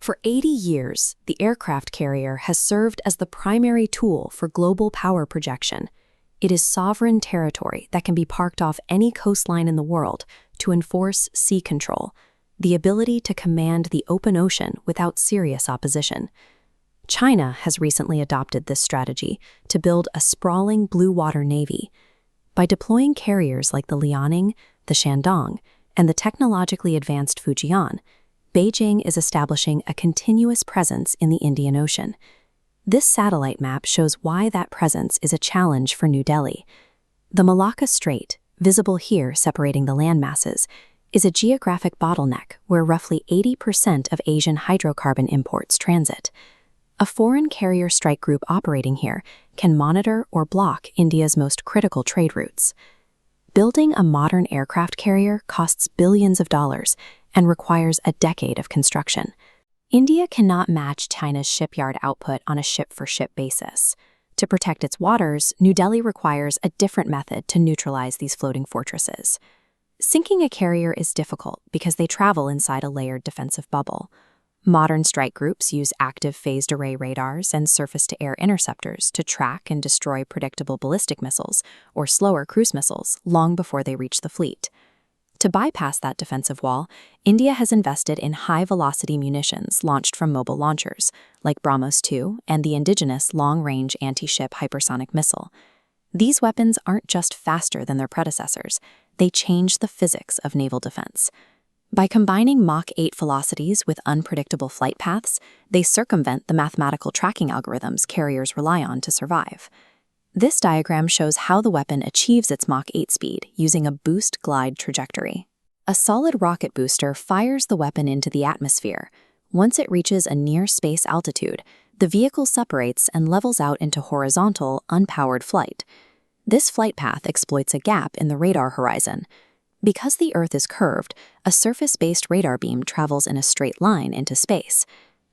For 80 years, the aircraft carrier has served as the primary tool for global power projection. It is sovereign territory that can be parked off any coastline in the world to enforce sea control, the ability to command the open ocean without serious opposition. China has recently adopted this strategy to build a sprawling blue water navy. By deploying carriers like the Liaoning, the Shandong, and the technologically advanced Fujian, Beijing is establishing a continuous presence in the Indian Ocean. This satellite map shows why that presence is a challenge for New Delhi. The Malacca Strait, visible here separating the landmasses, is a geographic bottleneck where roughly 80% of Asian hydrocarbon imports transit. A foreign carrier strike group operating here can monitor or block India's most critical trade routes. Building a modern aircraft carrier costs billions of dollars and requires a decade of construction. India cannot match China's shipyard output on a ship-for-ship basis. To protect its waters, New Delhi requires a different method to neutralize these floating fortresses. Sinking a carrier is difficult because they travel inside a layered defensive bubble. Modern strike groups use active phased array radars and surface-to-air interceptors to track and destroy predictable ballistic missiles or slower cruise missiles long before they reach the fleet. To bypass that defensive wall, India has invested in high-velocity munitions launched from mobile launchers, like BrahMos 2 and the indigenous long-range anti-ship hypersonic missile. These weapons aren't just faster than their predecessors, they change the physics of naval defense. By combining Mach 8 velocities with unpredictable flight paths, they circumvent the mathematical tracking algorithms carriers rely on to survive. This diagram shows how the weapon achieves its Mach 8 speed using a boost-glide trajectory. A solid rocket booster fires the weapon into the atmosphere. Once it reaches a near-space altitude, the vehicle separates and levels out into horizontal, unpowered flight. This flight path exploits a gap in the radar horizon. Because the Earth is curved, a surface-based radar beam travels in a straight line into space.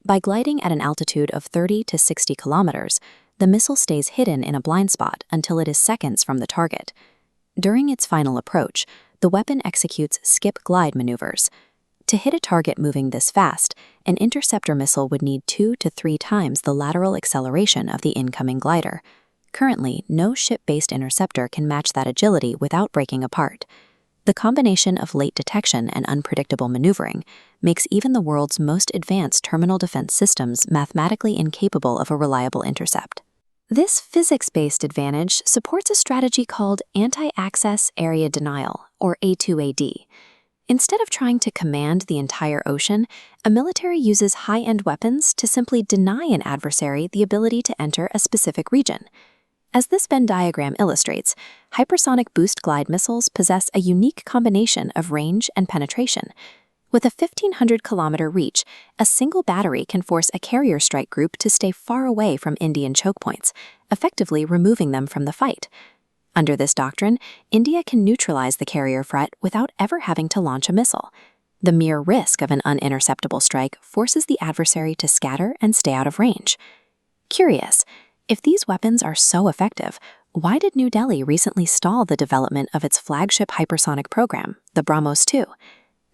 By gliding at an altitude of 30 to 60 kilometers, the missile stays hidden in a blind spot until it is seconds from the target. During its final approach, the weapon executes skip-glide maneuvers. To hit a target moving this fast, an interceptor missile would need 2 to 3 times the lateral acceleration of the incoming glider. Currently, no ship-based interceptor can match that agility without breaking apart. The combination of late detection and unpredictable maneuvering makes even the world's most advanced terminal defense systems mathematically incapable of a reliable intercept. This physics-based advantage supports a strategy called anti-access area denial, or A2AD. Instead of trying to command the entire ocean, a military uses high-end weapons to simply deny an adversary the ability to enter a specific region. As this Venn diagram illustrates, hypersonic boost-glide missiles possess a unique combination of range and penetration. With a 1,500-kilometer reach, a single battery can force a carrier strike group to stay far away from Indian choke points, effectively removing them from the fight. Under this doctrine, India can neutralize the carrier threat without ever having to launch a missile. The mere risk of an uninterceptable strike forces the adversary to scatter and stay out of range. Curious, if these weapons are so effective, why did New Delhi recently stall the development of its flagship hypersonic program, the BrahMos 2?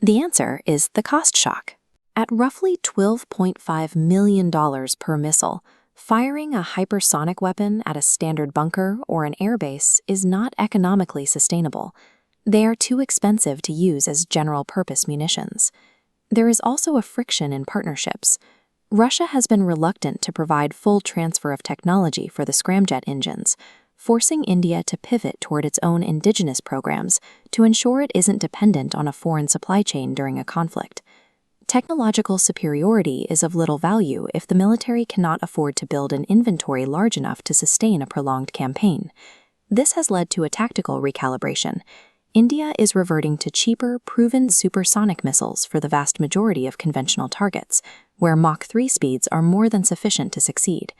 The answer is the cost shock. At roughly $12.5 million per missile, firing a hypersonic weapon at a standard bunker or an airbase is not economically sustainable. They are too expensive to use as general-purpose munitions. There is also a friction in partnerships. Russia has been reluctant to provide full transfer of technology for the scramjet engines, forcing India to pivot toward its own indigenous programs to ensure it isn't dependent on a foreign supply chain during a conflict. Technological superiority is of little value if the military cannot afford to build an inventory large enough to sustain a prolonged campaign. This has led to a tactical recalibration. India is reverting to cheaper, proven supersonic missiles for the vast majority of conventional targets, where Mach 3 speeds are more than sufficient to succeed.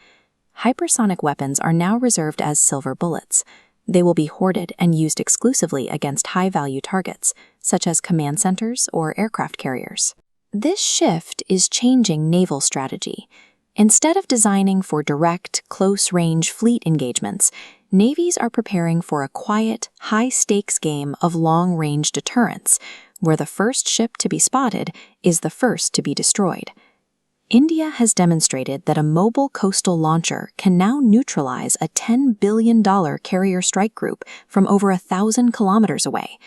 Hypersonic weapons are now reserved as silver bullets. They will be hoarded and used exclusively against high-value targets, such as command centers or aircraft carriers. This shift is changing naval strategy. Instead of designing for direct, close-range fleet engagements, navies are preparing for a quiet, high-stakes game of long-range deterrence, where the first ship to be spotted is the first to be destroyed. India has demonstrated that a mobile coastal launcher can now neutralize a $10 billion carrier strike group from over 1,000 kilometers away.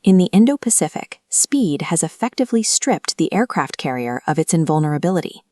In the Indo-Pacific, speed has effectively stripped the aircraft carrier of its invulnerability.